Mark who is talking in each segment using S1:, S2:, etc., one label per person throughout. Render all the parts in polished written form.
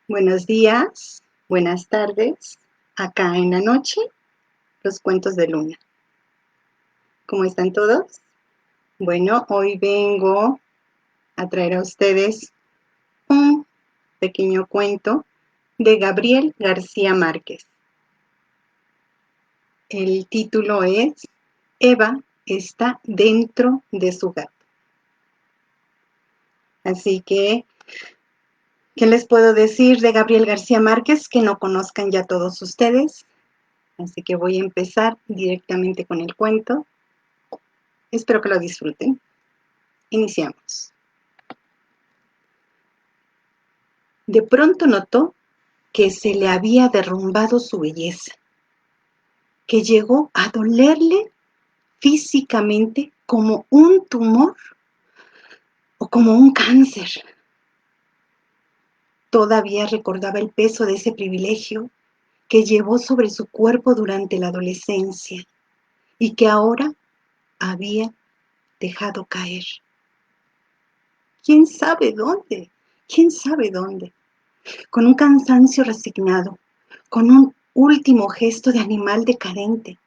S1: Buenos días, buenas tardes. Acá en la noche, los cuentos de Luna. ¿Cómo están todos? Bueno, hoy vengo a traer a ustedes un pequeño cuento de Gabriel García Márquez. El título es Eva está dentro de su gato. Así que, ¿qué les puedo decir de Gabriel García Márquez que no conozcan ya todos ustedes? Así que voy a empezar directamente con el cuento. Espero que lo disfruten. Iniciamos. De pronto notó que se le había derrumbado su belleza, que llegó a dolerle físicamente como un tumor o como un cáncer. Todavía recordaba el peso de ese privilegio que llevó sobre su cuerpo durante la adolescencia y que ahora había dejado caer. ¿Quién sabe dónde? ¿Quién sabe dónde? Con un cansancio resignado, con un último gesto de animal decadente.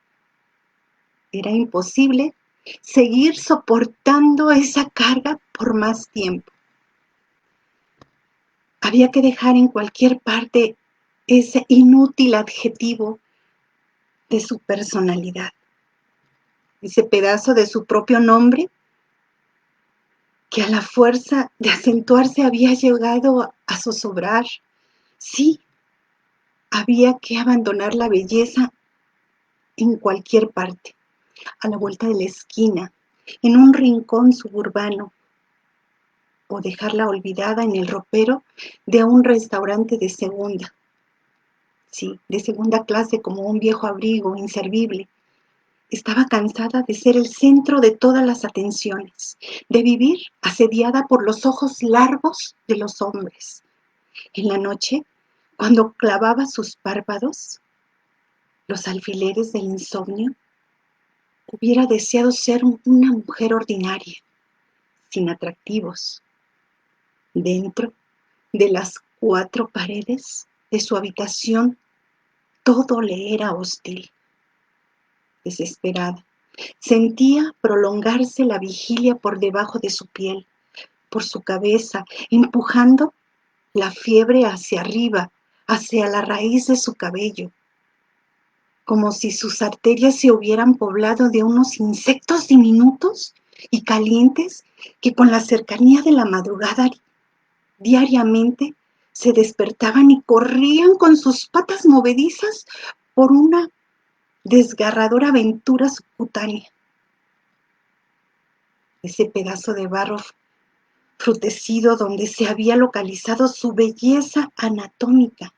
S1: Era imposible seguir soportando esa carga por más tiempo. Había que dejar en cualquier parte ese inútil adjetivo de su personalidad, ese pedazo de su propio nombre que a la fuerza de acentuarse había llegado a zozobrar. Sí, había que abandonar la belleza en cualquier parte, a la vuelta de la esquina, en un rincón suburbano, o dejarla olvidada en el ropero de un restaurante de segunda. Sí, de segunda clase, como un viejo abrigo inservible. Estaba cansada de ser el centro de todas las atenciones, de vivir asediada por los ojos largos de los hombres. En la noche, cuando clavaba sus párpados, los alfileres del insomnio, hubiera deseado ser una mujer ordinaria, sin atractivos. Dentro de las cuatro paredes de su habitación, todo le era hostil. Desesperada, sentía prolongarse la vigilia por debajo de su piel, por su cabeza, empujando la fiebre hacia arriba, hacia la raíz de su cabello, como si sus arterias se hubieran poblado de unos insectos diminutos y calientes que con la cercanía de la madrugada diariamente se despertaban y corrían con sus patas movedizas por una desgarradora aventura subcutánea. Ese pedazo de barro frutecido donde se había localizado su belleza anatómica.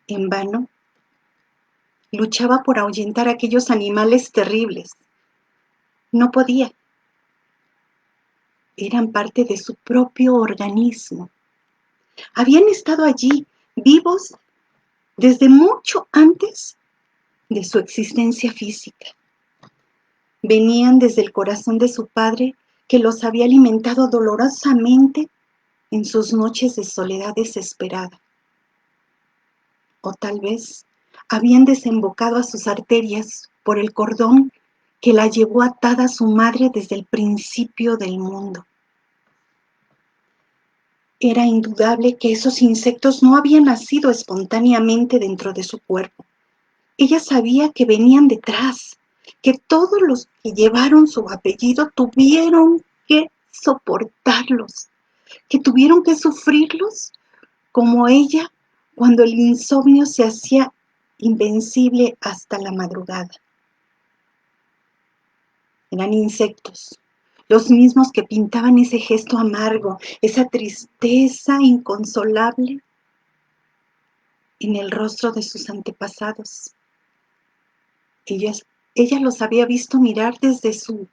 S1: En vano, luchaba por ahuyentar a aquellos animales terribles. No podía. Eran parte de su propio organismo. Habían estado allí, vivos, desde mucho antes de su existencia física. Venían desde el corazón de su padre, que los había alimentado dolorosamente en sus noches de soledad desesperada. O tal vez habían desembocado a sus arterias por el cordón que la llevó atada a su madre desde el principio del mundo. Era indudable que esos insectos no habían nacido espontáneamente dentro de su cuerpo. Ella sabía que venían detrás, que todos los que llevaron su apellido tuvieron que soportarlos, que tuvieron que sufrirlos como ella cuando el insomnio se hacía invencible hasta la madrugada. Eran insectos, los mismos que pintaban ese gesto amargo, esa tristeza inconsolable en el rostro de sus antepasados. Ella los había visto mirar desde su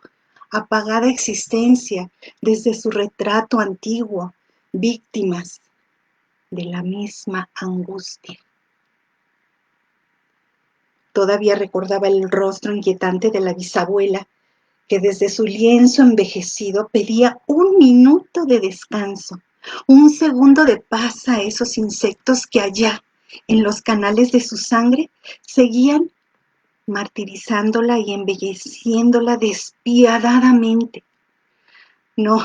S1: apagada existencia, desde su retrato antiguo, víctimas de la misma angustia. Todavía recordaba el rostro inquietante de la bisabuela, que desde su lienzo envejecido pedía un minuto de descanso, Un segundo de paz a esos insectos que allá, en los canales de su sangre, seguían martirizándola y embelleciéndola despiadadamente. No,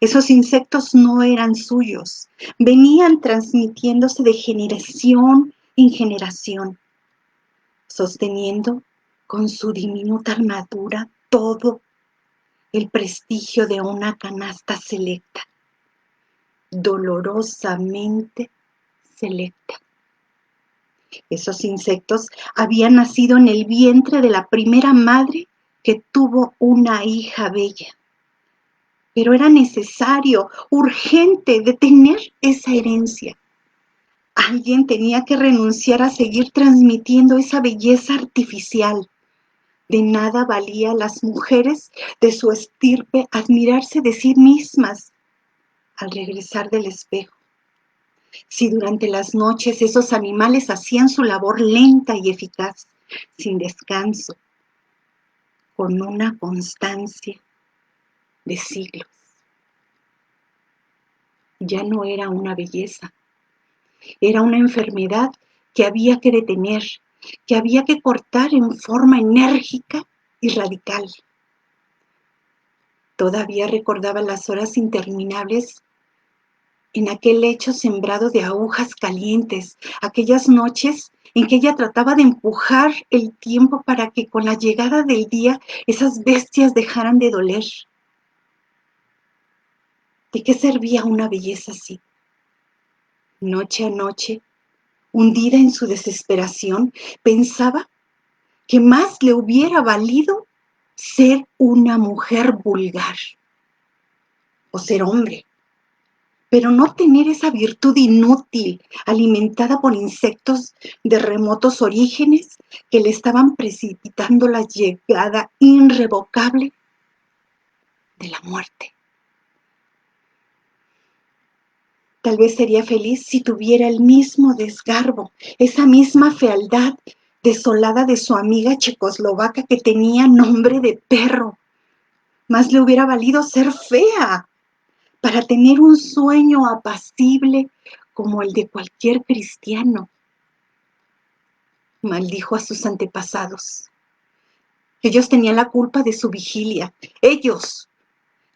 S1: esos insectos no eran suyos, venían transmitiéndose de generación en generación, sosteniendo con su diminuta armadura todo el prestigio de una canasta selecta, dolorosamente selecta. Esos insectos habían nacido en el vientre de la primera madre que tuvo una hija bella. Pero era necesario, urgente, detener esa herencia. Alguien tenía que renunciar a seguir transmitiendo esa belleza artificial. De nada valía a las mujeres de su estirpe admirarse de sí mismas al regresar del espejo. Si durante las noches esos animales hacían su labor lenta y eficaz, sin descanso, con una constancia de siglos. Ya no era una belleza, era una enfermedad que había que detener, que había que cortar en forma enérgica y radical. Todavía recordaba las horas interminables en aquel lecho sembrado de agujas calientes, aquellas noches en que ella trataba de empujar el tiempo para que con la llegada del día esas bestias dejaran de doler. ¿De qué servía una belleza así? Noche a noche, hundida en su desesperación, pensaba que más le hubiera valido ser una mujer vulgar o ser hombre, pero no tener esa virtud inútil alimentada por insectos de remotos orígenes que le estaban precipitando la llegada irrevocable de la muerte. Tal vez sería feliz si tuviera el mismo desgarbo, esa misma fealdad desolada de su amiga checoslovaca que tenía nombre de perro. Más le hubiera valido ser fea para tener un sueño apacible como el de cualquier cristiano. Maldijo a sus antepasados. Ellos tenían la culpa de su vigilia. Ellos,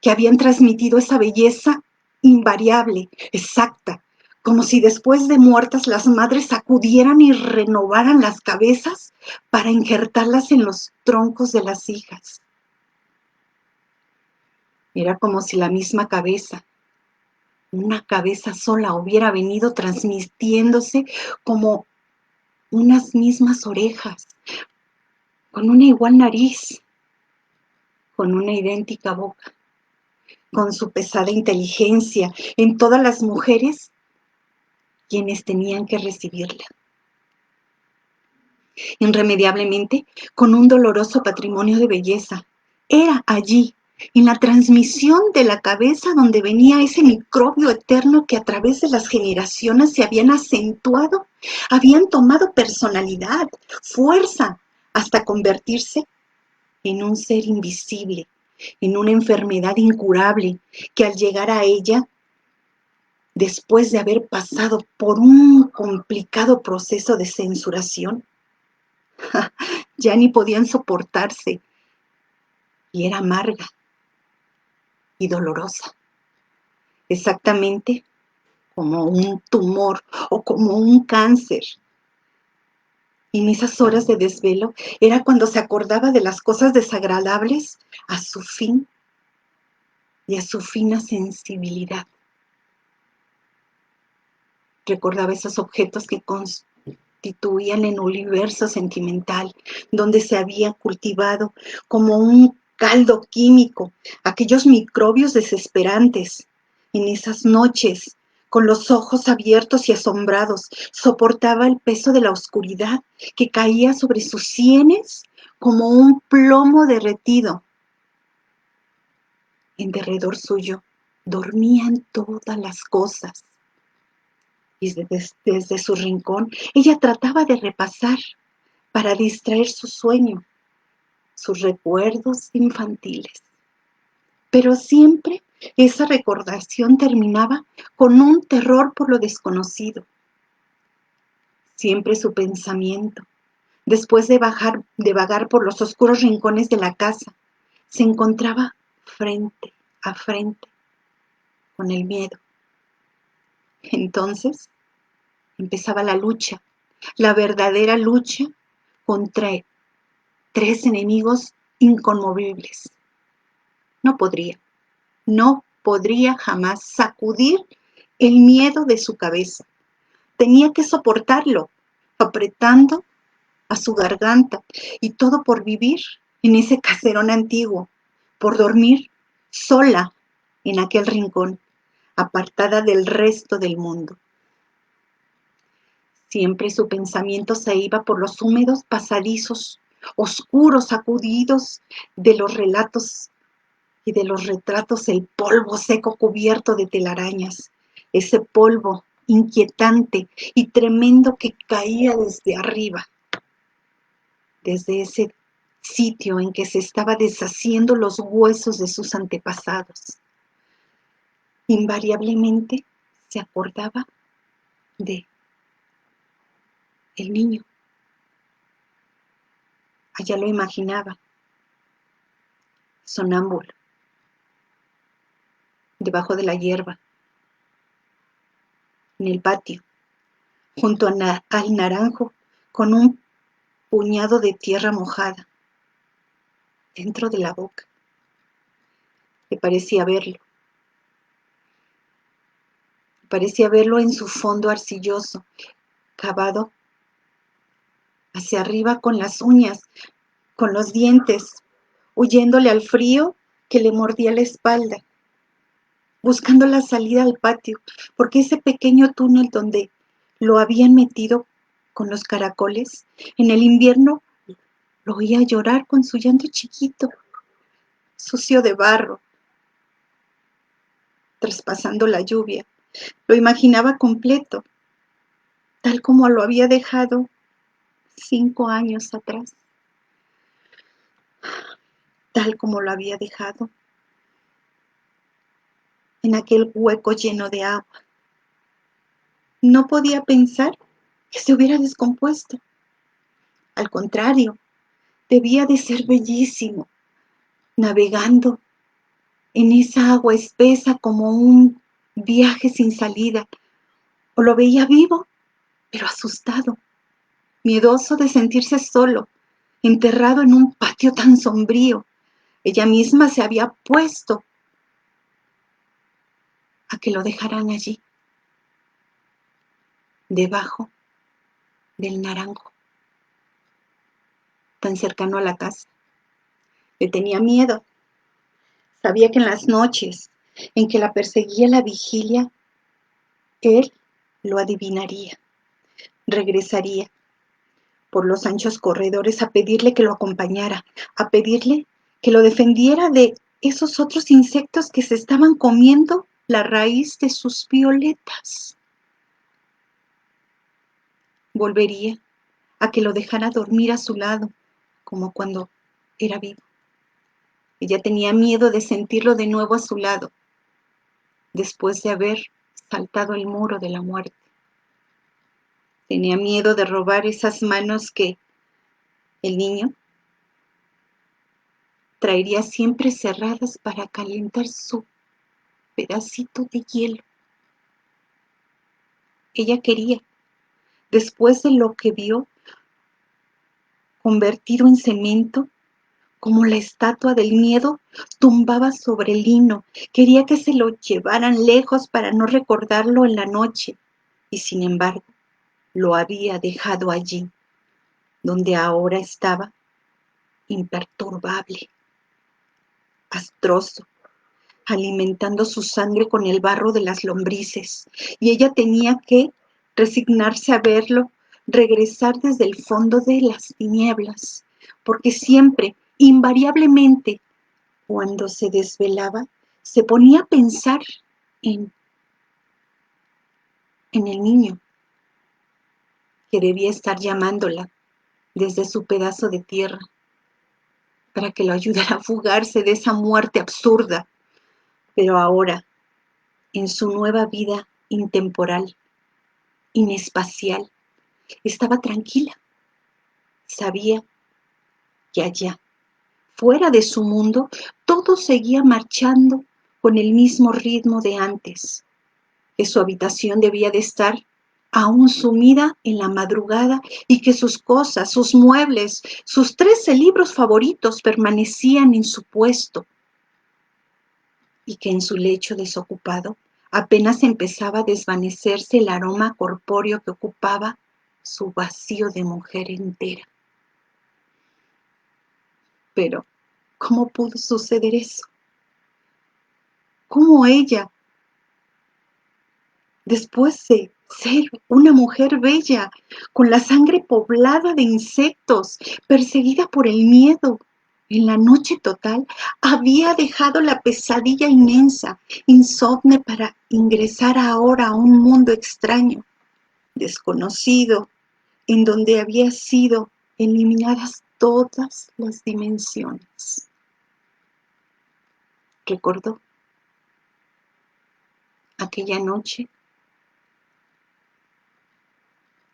S1: que habían transmitido esa belleza invariable, exacta, como si después de muertas las madres sacudieran y renovaran las cabezas para injertarlas en los troncos de las hijas. Era como si la misma cabeza, una cabeza sola, hubiera venido transmitiéndose como unas mismas orejas, con una igual nariz, con una idéntica boca, con su pesada inteligencia en todas las mujeres quienes tenían que recibirla. Irremediablemente, con un doloroso patrimonio de belleza, era allí, en la transmisión de la cabeza donde venía ese microbio eterno que a través de las generaciones se habían acentuado, habían tomado personalidad, fuerza, hasta convertirse en un ser invisible, en una enfermedad incurable que al llegar a ella, después de haber pasado por un complicado proceso de censuración, ya ni podían soportarse y era amarga y dolorosa, exactamente como un tumor o como un cáncer. En esas horas de desvelo era cuando se acordaba de las cosas desagradables a su fin y a su fina sensibilidad. Recordaba esos objetos que constituían el universo sentimental, donde se había cultivado como un caldo químico aquellos microbios desesperantes. En esas noches, con los ojos abiertos y asombrados, soportaba el peso de la oscuridad que caía sobre sus sienes como un plomo derretido. En derredor suyo dormían todas las cosas. Y desde su rincón, ella trataba de repasar, para distraer su sueño, sus recuerdos infantiles. pero siempre esa recordación terminaba con un terror por lo desconocido. Siempre su pensamiento, después de vagar por los oscuros rincones de la casa, se encontraba frente a frente con el miedo. Entonces empezaba la lucha, la verdadera lucha contra tres enemigos inconmovibles. No podría jamás sacudir el miedo de su cabeza. Tenía que soportarlo, apretando a su garganta, y todo por vivir en ese caserón antiguo, por dormir sola en aquel rincón, apartada del resto del mundo. Siempre su pensamiento se iba por los húmedos pasadizos, oscuros, sacudidos de los relatos y de los retratos, el polvo seco cubierto de telarañas, ese polvo inquietante y tremendo que caía desde arriba, desde ese sitio en que se estaba deshaciendo los huesos de sus antepasados. Invariablemente se acordaba de el niño. Allá lo imaginaba, sonámbulo, debajo de la hierba, en el patio, junto al naranjo, con un puñado de tierra mojada dentro de la boca. Le parecía verlo en su fondo arcilloso, cavado hacia arriba con las uñas, con los dientes, huyéndole al frío que le mordía la espalda, buscando la salida al patio, porque ese pequeño túnel donde lo habían metido con los caracoles, en el invierno lo oía llorar con su llanto chiquito, sucio de barro, traspasando la lluvia. Lo imaginaba completo, tal como lo había dejado 5 años atrás, tal como lo había dejado en aquel hueco lleno de agua. No podía pensar que se hubiera descompuesto. Al contrario, debía de ser bellísimo, navegando en esa agua espesa como un viaje sin salida. O lo veía vivo, pero asustado, miedoso de sentirse solo, enterrado en un patio tan sombrío. Ella misma se había puesto a que lo dejaran allí, debajo del naranjo, tan cercano a la casa. Le tenía miedo. Sabía que en las noches en que la perseguía la vigilia, él lo adivinaría, regresaría por los anchos corredores a pedirle que lo acompañara, a pedirle que lo defendiera de esos otros insectos que se estaban comiendo la raíz de sus violetas. Volvería a que lo dejara dormir a su lado, como cuando era vivo. Ella tenía miedo de sentirlo de nuevo a su lado, después de haber saltado el muro de la muerte. Tenía miedo de robar esas manos que el niño traería siempre cerradas para calentar su pedacito de hielo. Ella quería, después de lo que vio, convertido en cemento, como la estatua del miedo, tumbaba sobre el lino. Quería que se lo llevaran lejos para no recordarlo en la noche, y sin embargo, lo había dejado allí, donde ahora estaba, imperturbable, astroso, alimentando su sangre con el barro de las lombrices, y ella tenía que resignarse a verlo regresar desde el fondo de las tinieblas, porque siempre, invariablemente, cuando se desvelaba, se ponía a pensar en, en el niño que debía estar llamándola desde su pedazo de tierra para que lo ayudara a fugarse de esa muerte absurda, Pero ahora, en su nueva vida intemporal, inespacial, estaba tranquila. Sabía que allá, fuera de su mundo, todo seguía marchando con el mismo ritmo de antes, que su habitación debía de estar aún sumida en la madrugada y que sus cosas, sus muebles, sus 13 libros favoritos permanecían en su puesto y que en su lecho desocupado apenas empezaba a desvanecerse el aroma corpóreo que ocupaba su vacío de mujer entera. Pero, ¿cómo pudo suceder eso? ¿Cómo ella, después de ser una mujer bella, con la sangre poblada de insectos, perseguida por el miedo, en la noche total, había dejado la pesadilla inmensa, insomne, para ingresar ahora a un mundo extraño, desconocido, en donde había sido eliminadas todas las dimensiones? Recordó aquella noche,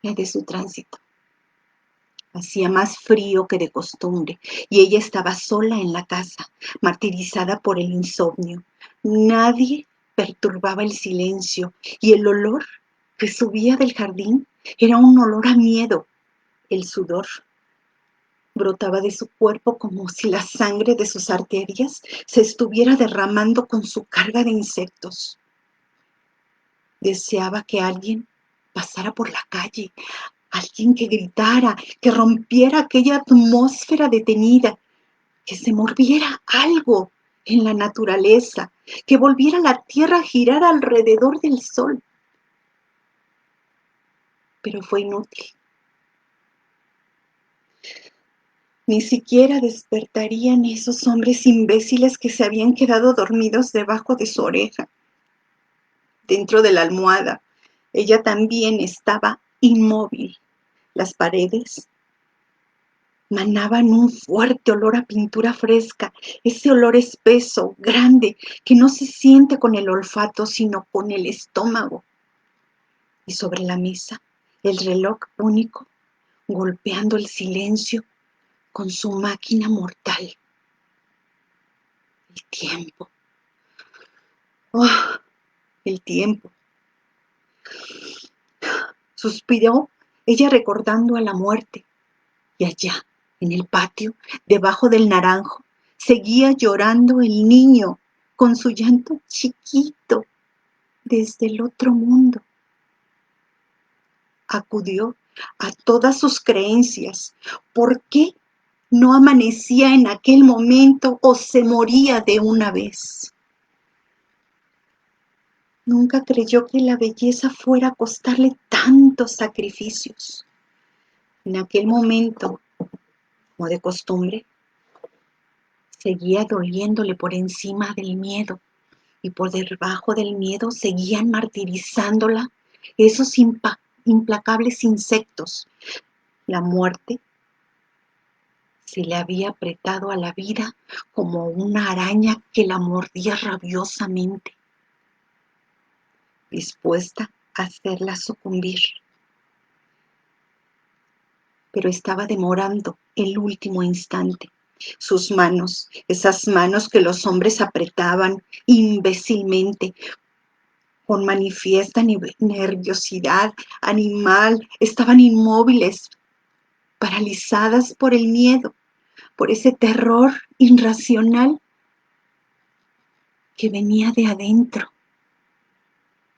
S1: la de su tránsito. Hacía más frío que de costumbre y ella estaba sola en la casa, martirizada por el insomnio. Nadie perturbaba el silencio y el olor que subía del jardín era un olor a miedo. El sudor brotaba de su cuerpo como si la sangre de sus arterias se estuviera derramando con su carga de insectos. Deseaba que alguien pasara por la calle, alguien que gritara, que rompiera aquella atmósfera detenida, que se moviera algo en la naturaleza, que volviera la tierra a girar alrededor del sol. Pero fue inútil. Ni siquiera despertarían esos hombres imbéciles que se habían quedado dormidos debajo de su oreja, dentro de la almohada. Ella también estaba inmóvil. Las paredes manaban un fuerte olor a pintura fresca, ese olor espeso, grande, que no se siente con el olfato, sino con el estómago. Y sobre la mesa, el reloj único, golpeando el silencio con su máquina mortal. El tiempo. ¡Oh! El tiempo. Suspiró ella recordando a la muerte. Y allá, en el patio, debajo del naranjo, seguía llorando el niño con su llanto chiquito desde el otro mundo. Acudió a todas sus creencias. ¿Por qué no amanecía en aquel momento o se moría de una vez? Nunca creyó que la belleza fuera a costarle tantos sacrificios. En aquel momento, como de costumbre, seguía doliéndole por encima del miedo, y por debajo del miedo seguían martirizándola esos implacables insectos. La muerte se le había apretado a la vida como una araña que la mordía rabiosamente, dispuesta a hacerla sucumbir. Pero estaba demorando el último instante. Sus manos, esas manos que los hombres apretaban imbécilmente, con manifiesta nerviosidad animal, estaban inmóviles, paralizadas por el miedo, por ese terror irracional que venía de adentro,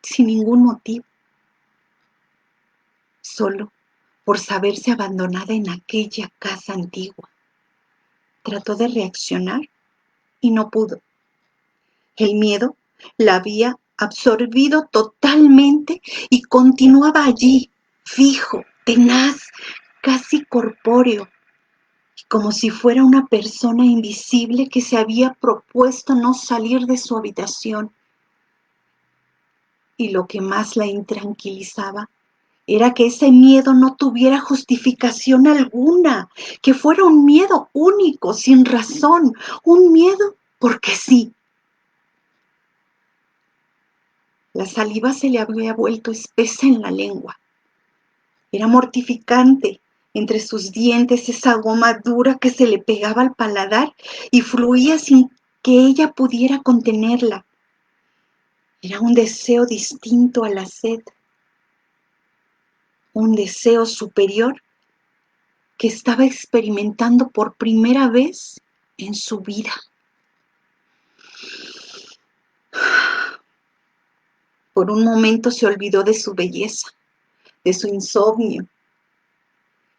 S1: sin ningún motivo, solo por saberse abandonada en aquella casa antigua. Trató de reaccionar y no pudo. El miedo la había absorbido totalmente y continuaba allí, fijo, tenaz, casi corpóreo, como si fuera una persona invisible que se había propuesto no salir de su habitación. Y lo que más la intranquilizaba era que ese miedo no tuviera justificación alguna, que fuera un miedo único, sin razón, un miedo porque sí. La saliva se le había vuelto espesa en la lengua. Era mortificante entre sus dientes esa goma dura que se le pegaba al paladar y fluía sin que ella pudiera contenerla. Era un deseo distinto a la sed, un deseo superior que estaba experimentando por primera vez en su vida. Por un momento se olvidó de su belleza, de su insomnio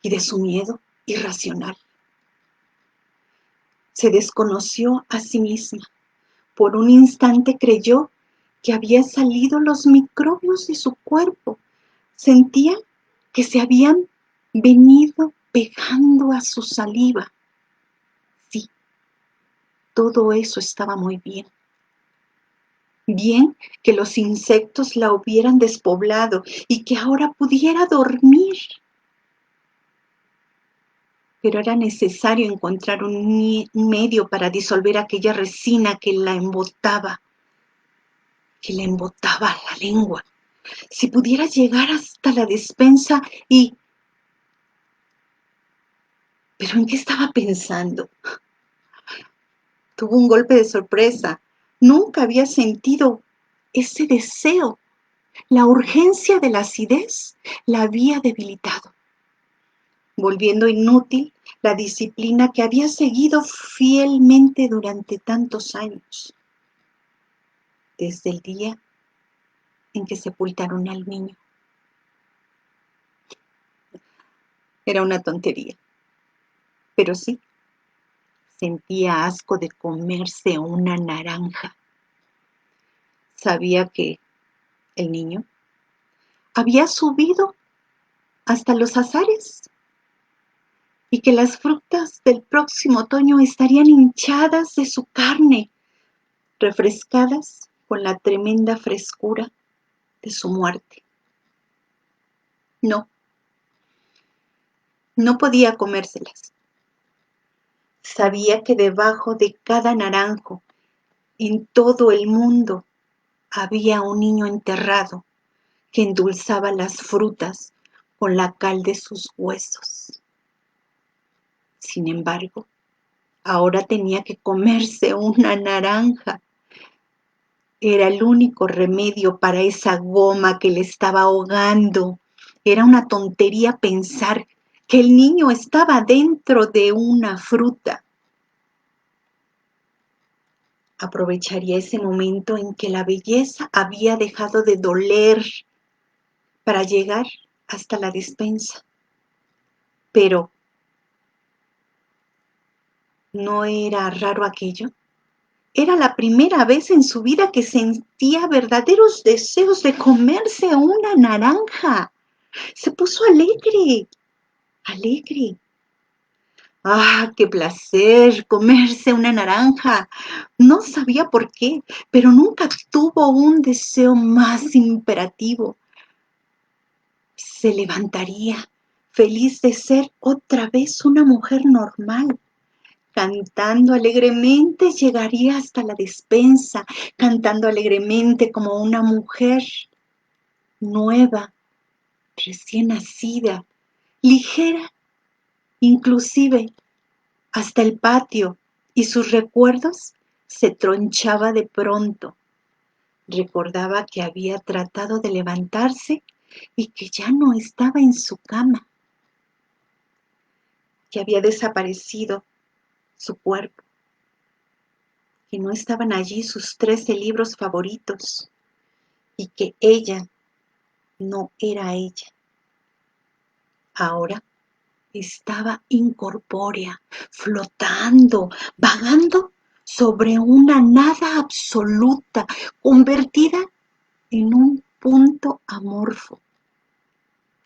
S1: y de su miedo irracional. Se desconoció a sí misma. Por un instante creyó que había salido los microbios de su cuerpo. Sentía que se habían venido pegando a su saliva. Sí, todo eso estaba muy bien. Bien que los insectos la hubieran despoblado y que ahora pudiera dormir. Pero era necesario encontrar un medio para disolver aquella resina que le embotaba la lengua. Si pudiera llegar hasta la despensa y... ¿Pero en qué estaba pensando? Tuvo un golpe de sorpresa. Nunca había sentido ese deseo. La urgencia de la acidez la había debilitado, volviendo inútil la disciplina que había seguido fielmente durante tantos años, desde el día en que sepultaron al niño. Era una tontería, pero sí, sentía asco de comerse una naranja. Sabía que el niño había subido hasta los azares y que las frutas del próximo otoño estarían hinchadas de su carne, refrescadas con la tremenda frescura de su muerte. No, no podía comérselas. Sabía que debajo de cada naranjo, en todo el mundo, había un niño enterrado que endulzaba las frutas con la cal de sus huesos. Sin embargo, ahora tenía que comerse una naranja. Era el único remedio para esa goma que le estaba ahogando. Era una tontería pensar que el niño estaba dentro de una fruta. Aprovecharía ese momento en que la belleza había dejado de doler para llegar hasta la despensa. Pero, ¿no era raro aquello? Era la primera vez en su vida que sentía verdaderos deseos de comerse una naranja. Se puso alegre, alegre. ¡Ah, qué placer comerse una naranja! No sabía por qué, pero nunca tuvo un deseo más imperativo. Se levantaría, feliz de ser otra vez una mujer normal. Cantando alegremente llegaría hasta la despensa, cantando alegremente como una mujer nueva, recién nacida, ligera, inclusive hasta el patio, y sus recuerdos se tronchaba de pronto. Recordaba que había tratado de levantarse y que ya no estaba en su cama, que había desaparecido su cuerpo, que no estaban allí sus 13 libros favoritos y que ella no era ella. Ahora estaba incorpórea, flotando, vagando sobre una nada absoluta, convertida en un punto amorfo,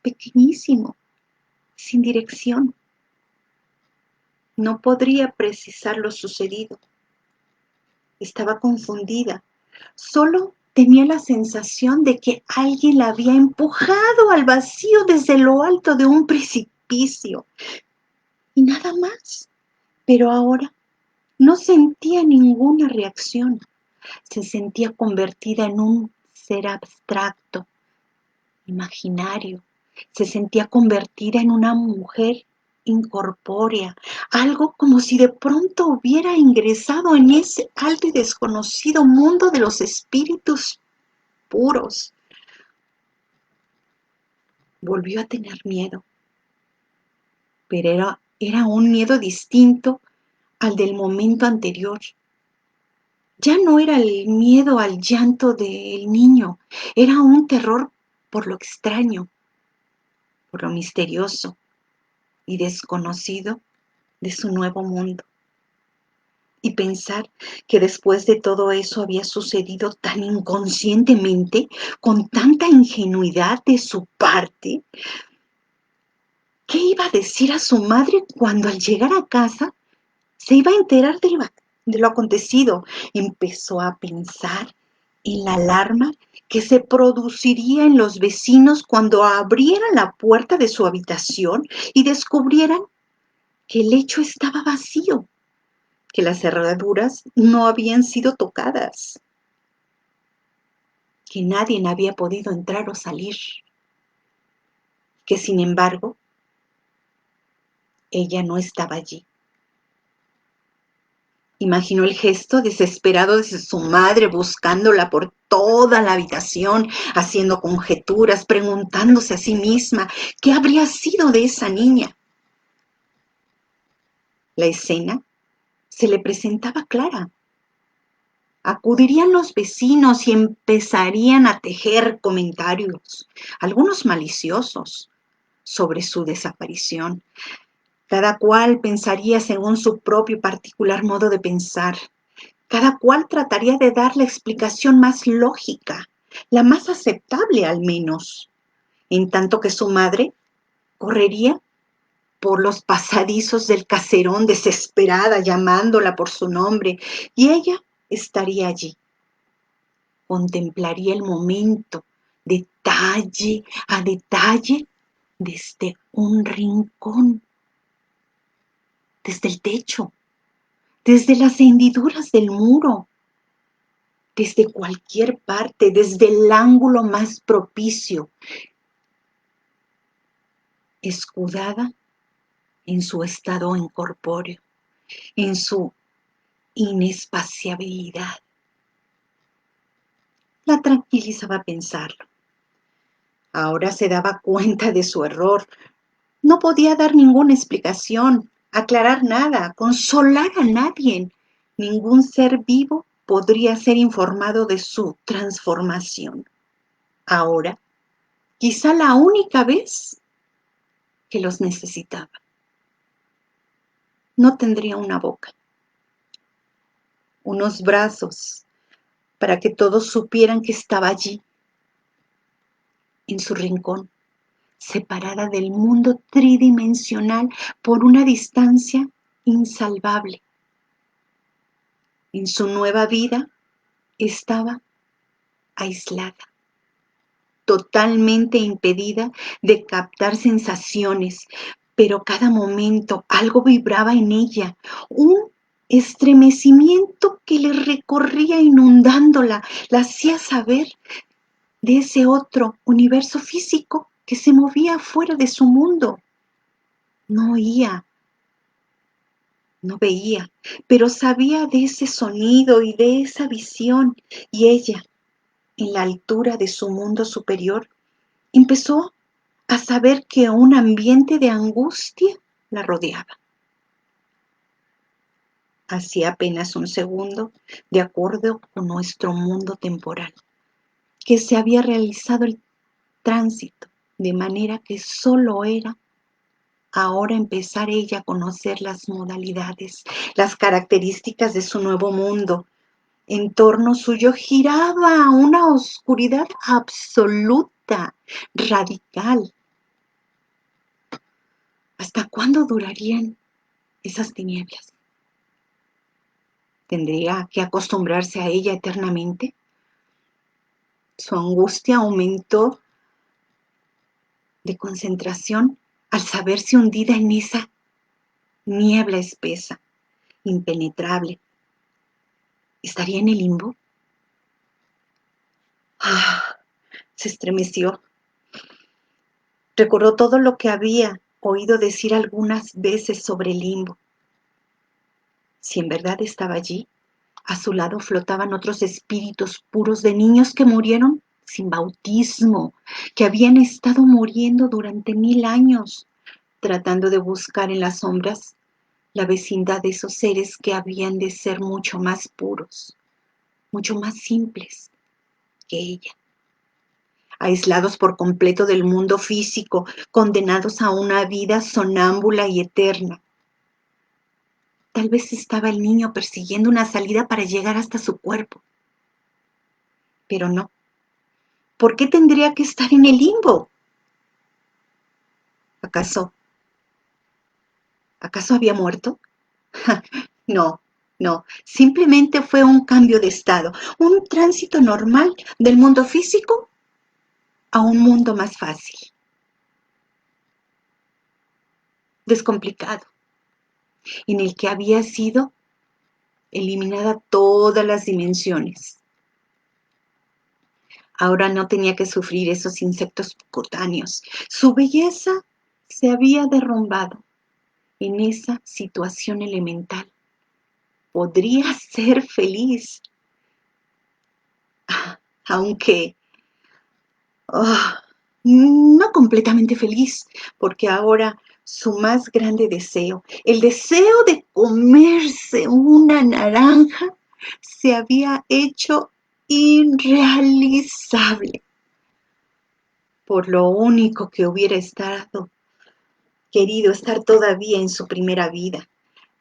S1: pequeñísimo, sin dirección. No podría precisar lo sucedido. Estaba confundida. Solo tenía la sensación de que alguien la había empujado al vacío desde lo alto de un precipicio. Y nada más. Pero ahora no sentía ninguna reacción. Se sentía convertida en un ser abstracto, imaginario. Se sentía convertida en una mujer incorpórea, algo como si de pronto hubiera ingresado en ese alto y desconocido mundo de los espíritus puros. Volvió a tener miedo, pero era un miedo distinto al del momento anterior. Ya no era el miedo al llanto del niño, era un terror por lo extraño, por lo misterioso y desconocido de su nuevo mundo. Y pensar que después de todo eso había sucedido tan inconscientemente, con tanta ingenuidad de su parte, ¿qué iba a decir a su madre cuando al llegar a casa se iba a enterar de lo acontecido? Empezó a pensar en la alarma que se produciría en los vecinos cuando abrieran la puerta de su habitación y descubrieran que el lecho estaba vacío, que las cerraduras no habían sido tocadas, que nadie había podido entrar o salir, que sin embargo ella no estaba allí. Imaginó el gesto desesperado de su madre buscándola por toda la habitación, haciendo conjeturas, preguntándose a sí misma qué habría sido de esa niña. La escena se le presentaba clara. Acudirían los vecinos y empezarían a tejer comentarios, algunos maliciosos, sobre su desaparición. Cada cual pensaría según su propio particular modo de pensar. Cada cual trataría de dar la explicación más lógica, la más aceptable al menos, en tanto que su madre correría por los pasadizos del caserón desesperada, llamándola por su nombre, y ella estaría allí. Contemplaría el momento, detalle a detalle, desde un rincón, desde el techo, desde las hendiduras del muro, desde cualquier parte, desde el ángulo más propicio, escudada en su estado incorpóreo, en su inespaciabilidad. La tranquilizaba pensarlo. Ahora se daba cuenta de su error. No podía dar ninguna explicación, aclarar nada, consolar a nadie. Ningún ser vivo podría ser informado de su transformación. Ahora, quizá la única vez que los necesitaba. No tendría una boca, unos brazos, para que todos supieran que estaba allí, en su rincón, separada del mundo tridimensional por una distancia insalvable. En su nueva vida estaba aislada, totalmente impedida de captar sensaciones, pero cada momento algo vibraba en ella, un estremecimiento que le recorría inundándola, la hacía saber de ese otro universo físico que se movía fuera de su mundo. No oía, no veía, pero sabía de ese sonido y de esa visión, y ella, en la altura de su mundo superior, empezó a saber que un ambiente de angustia la rodeaba. Hacía apenas un segundo, de acuerdo con nuestro mundo temporal, que se había realizado el tránsito, de manera que solo era ahora empezar ella a conocer las modalidades, las características de su nuevo mundo. En torno suyo giraba una oscuridad absoluta, radical. ¿Hasta cuándo durarían esas tinieblas? ¿Tendría que acostumbrarse a ella eternamente? Su angustia aumentó de concentración al saberse hundida en esa niebla espesa, impenetrable. ¿Estaría en el limbo? Se estremeció. Recordó todo lo que había oído decir algunas veces sobre el limbo. Si en verdad estaba allí, a su lado flotaban otros espíritus puros de niños que murieron sin bautismo, que habían estado muriendo durante 1000 años, tratando de buscar en las sombras la vecindad de esos seres que habían de ser mucho más puros, mucho más simples que ella. Aislados por completo del mundo físico, condenados a una vida sonámbula y eterna. Tal vez estaba el niño persiguiendo una salida para llegar hasta su cuerpo. Pero no. ¿Por qué tendría que estar en el limbo? ¿Acaso había muerto? No, no. Simplemente fue un cambio de estado, un tránsito normal del mundo físico a un mundo más fácil, descomplicado, en el que había sido eliminada todas las dimensiones. Ahora no tenía que sufrir esos insectos cutáneos. Su belleza se había derrumbado en esa situación elemental. Podría ser feliz, aunque no completamente feliz, porque ahora su más grande deseo, el deseo de comerse una naranja, se había hecho irrealizable. Por lo único que hubiera querido estar todavía en su primera vida,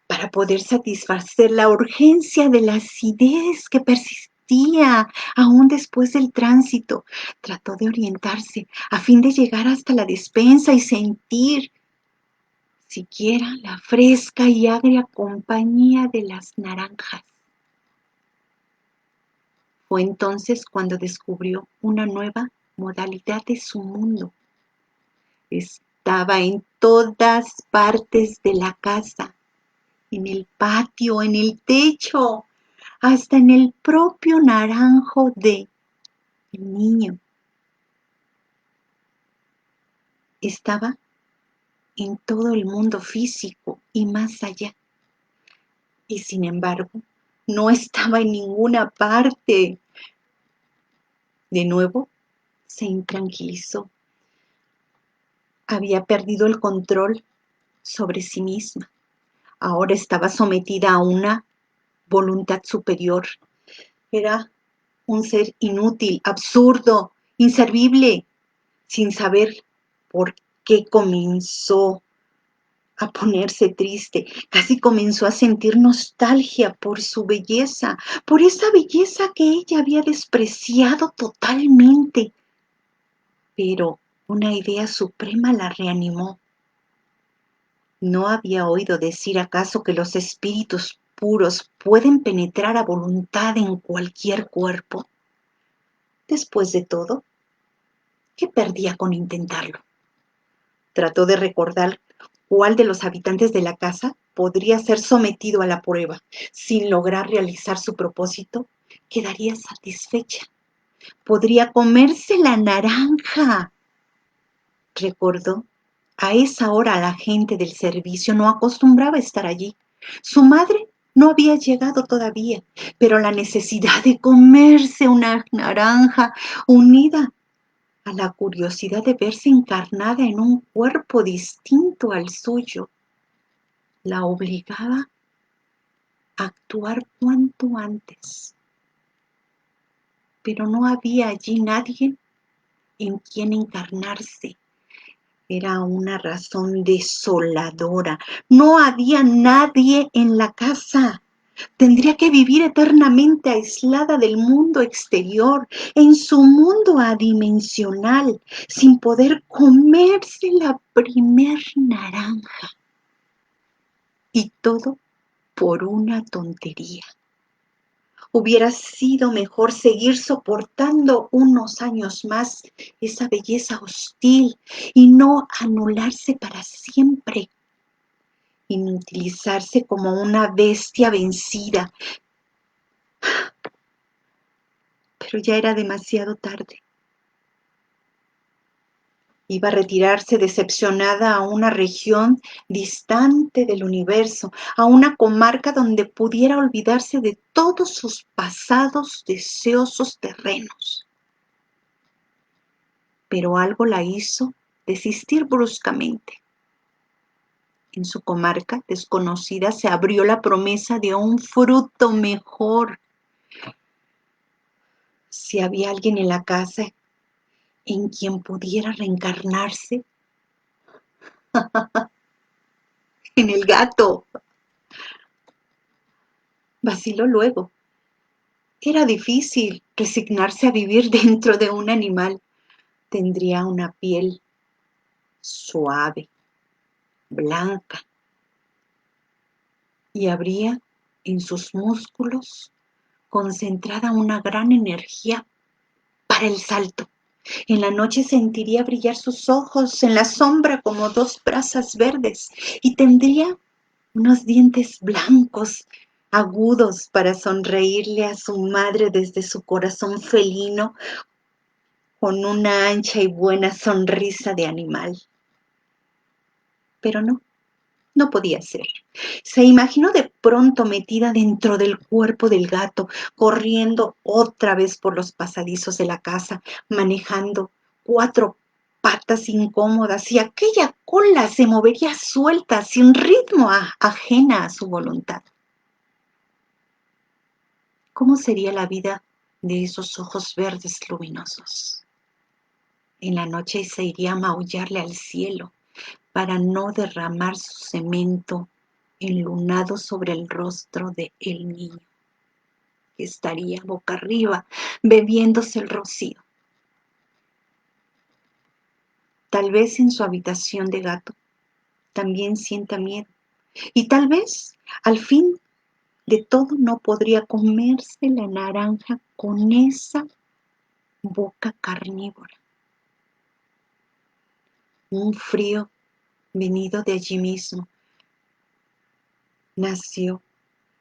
S1: para poder satisfacer la urgencia de la acidez que persistía aún después del tránsito. Trató de orientarse a fin de llegar hasta la despensa y sentir siquiera la fresca y agria compañía de las naranjas. Fue entonces cuando descubrió una nueva modalidad de su mundo. Estaba en todas partes de la casa, en el patio, en el techo, hasta en el propio naranjo de el niño. Estaba en todo el mundo físico y más allá. Y sin embargo, no estaba en ninguna parte. De nuevo, se intranquilizó. Había perdido el control sobre sí misma. Ahora estaba sometida a una voluntad superior. Era un ser inútil, absurdo, inservible, sin saber por qué comenzó a ponerse triste. Casi comenzó a sentir nostalgia por su belleza, por esa belleza que ella había despreciado totalmente. Pero una idea suprema la reanimó. ¿No había oído decir acaso que los espíritus puros pueden penetrar a voluntad en cualquier cuerpo? Después de todo, ¿qué perdía con intentarlo? Trató de recordar cuál de los habitantes de la casa podría ser sometido a la prueba. Sin lograr realizar su propósito, quedaría satisfecha. Podría comerse la naranja. Recordó, a esa hora la gente del servicio no acostumbraba estar allí. Su madre no había llegado todavía, pero la necesidad de comerse una naranja, unida a la curiosidad de verse encarnada en un cuerpo distinto al suyo, la obligaba a actuar cuanto antes. Pero no había allí nadie en quien encarnarse. Era una razón desoladora. No había nadie en la casa. Tendría que vivir eternamente aislada del mundo exterior, en su mundo adimensional, sin poder comerse la primer naranja. Y todo por una tontería. Hubiera sido mejor seguir soportando unos años más esa belleza hostil y no anularse para siempre, inutilizarse como una bestia vencida. Pero ya era demasiado tarde. Iba a retirarse decepcionada a una región distante del universo, a una comarca donde pudiera olvidarse de todos sus pasados deseosos terrenos. Pero algo la hizo desistir bruscamente. En su comarca desconocida se abrió la promesa de un fruto mejor. Si había alguien en la casa en quien pudiera reencarnarse, en el gato. Vaciló luego. Era difícil resignarse a vivir dentro de un animal. Tendría una piel suave, blanca, y habría en sus músculos concentrada una gran energía para el salto. En la noche sentiría brillar sus ojos en la sombra como dos brasas verdes y tendría unos dientes blancos, agudos para sonreírle a su madre desde su corazón felino con una ancha y buena sonrisa de animal. Pero no podía ser. Se imaginó de pronto metida dentro del cuerpo del gato, corriendo otra vez por los pasadizos de la casa, manejando 4 patas incómodas y aquella cola se movería suelta, sin ritmo, ajena a su voluntad. ¿Cómo sería la vida de esos ojos verdes luminosos? En la noche se iría a maullarle al cielo para no derramar su cemento enlunado sobre el rostro de el niño, que estaría boca arriba bebiéndose el rocío. Tal vez en su habitación de gato también sienta miedo y tal vez al fin de todo no podría comerse la naranja con esa boca carnívora. Un frío venido de allí mismo nació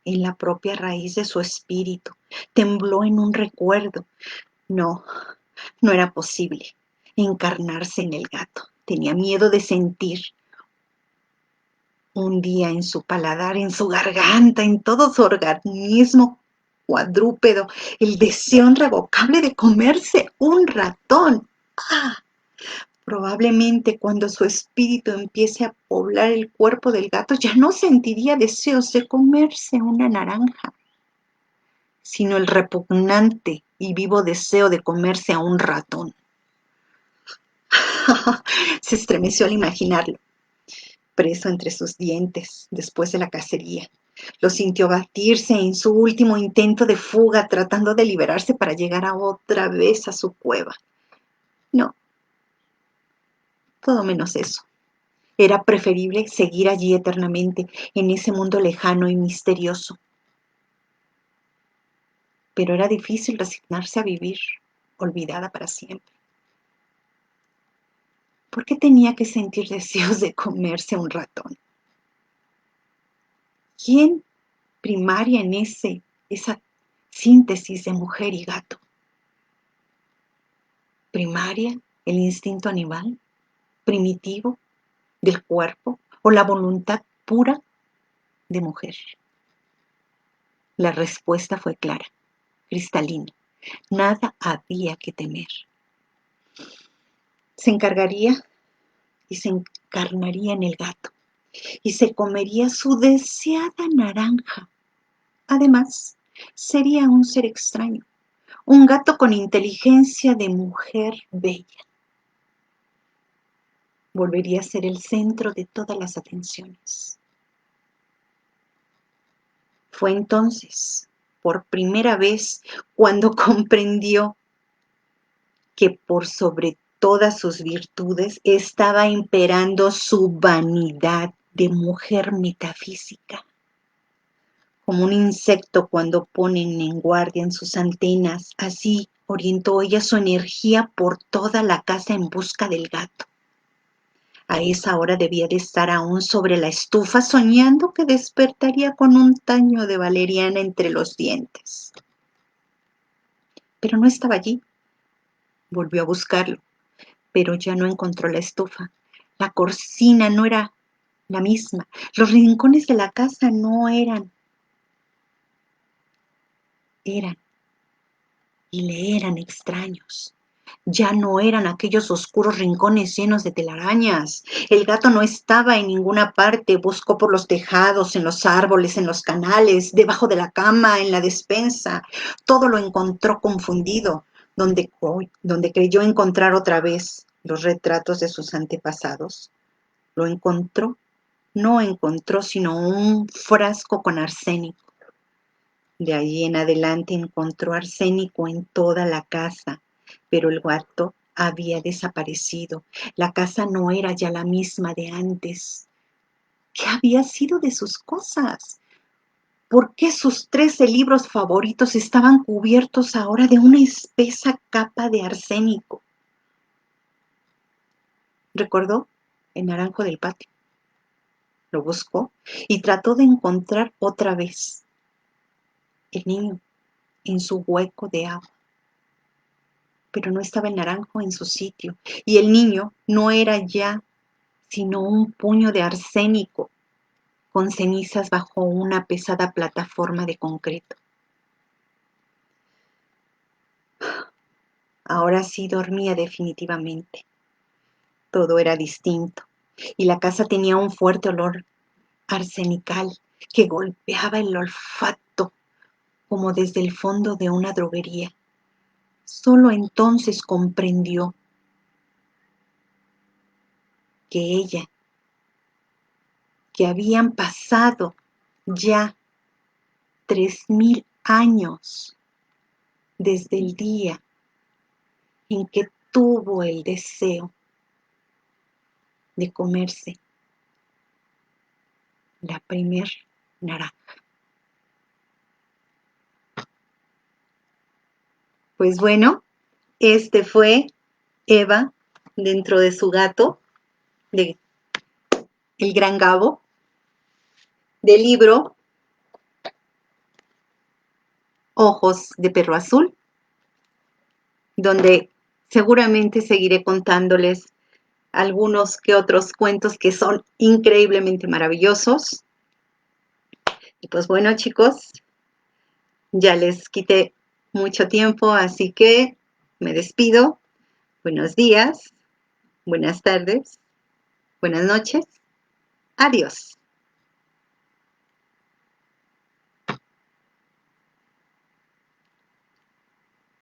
S1: en la propia raíz de su espíritu, tembló en un recuerdo. No era posible encarnarse en el gato. Tenía miedo de sentir un día en su paladar, en su garganta, en todo su organismo cuadrúpedo, el deseo irrevocable de comerse un ratón. ¡Ah! Probablemente cuando su espíritu empiece a poblar el cuerpo del gato ya no sentiría deseos de comerse una naranja, sino el repugnante y vivo deseo de comerse a un ratón. Se estremeció al imaginarlo, preso entre sus dientes después de la cacería. Lo sintió batirse en su último intento de fuga, tratando de liberarse para llegar otra vez a su cueva. No, todo menos eso. Era preferible seguir allí eternamente, en ese mundo lejano y misterioso. Pero era difícil resignarse a vivir olvidada para siempre. ¿Por qué tenía que sentir deseos de comerse a un ratón? ¿Quién primaria en esa síntesis de mujer y gato? ¿Primaria el instinto animal, primitivo, del cuerpo, o la voluntad pura de mujer? La respuesta fue clara, cristalina. Nada había que temer. Se encargaría y se encarnaría en el gato y se comería su deseada naranja. Además, sería un ser extraño, un gato con inteligencia de mujer bella. Volvería a ser el centro de todas las atenciones. Fue entonces, por primera vez, cuando comprendió que por sobre todas sus virtudes estaba imperando su vanidad de mujer metafísica. Como un insecto cuando ponen en guardia en sus antenas, así orientó ella su energía por toda la casa en busca del gato. A esa hora debía de estar aún sobre la estufa soñando que despertaría con un taño de valeriana entre los dientes. Pero no estaba allí. Volvió a buscarlo, pero ya no encontró la estufa. La cocina no era la misma. Los rincones de la casa no eran y le eran extraños. Ya no eran aquellos oscuros rincones llenos de telarañas. El gato no estaba en ninguna parte. Buscó por los tejados, en los árboles, en los canales, debajo de la cama, en la despensa. Todo lo encontró confundido, donde creyó encontrar otra vez los retratos de sus antepasados. Lo encontró, no encontró sino un frasco con arsénico. De allí en adelante encontró arsénico en toda la casa, pero el gato había desaparecido. La casa no era ya la misma de antes. ¿Qué había sido de sus cosas? ¿Por qué sus 13 libros favoritos estaban cubiertos ahora de una espesa capa de arsénico? Recordó el naranjo del patio. Lo buscó y trató de encontrar otra vez el niño en su hueco de agua. Pero no estaba el naranjo en su sitio, y el niño no era ya sino un puño de arsénico con cenizas bajo una pesada plataforma de concreto. Ahora sí dormía definitivamente. Todo era distinto, y la casa tenía un fuerte olor arsenical que golpeaba el olfato como desde el fondo de una droguería. Solo entonces comprendió que que habían pasado ya 3000 años desde el día en que tuvo el deseo de comerse la primer naranja. Pues bueno, este fue Eva dentro de su gato, de El Gran Gabo, del libro Ojos de Perro Azul, donde seguramente seguiré contándoles algunos que otros cuentos que son increíblemente maravillosos. Y pues bueno, chicos, ya les quité mucho tiempo, así que me despido. Buenos días, buenas tardes, buenas noches. Adiós.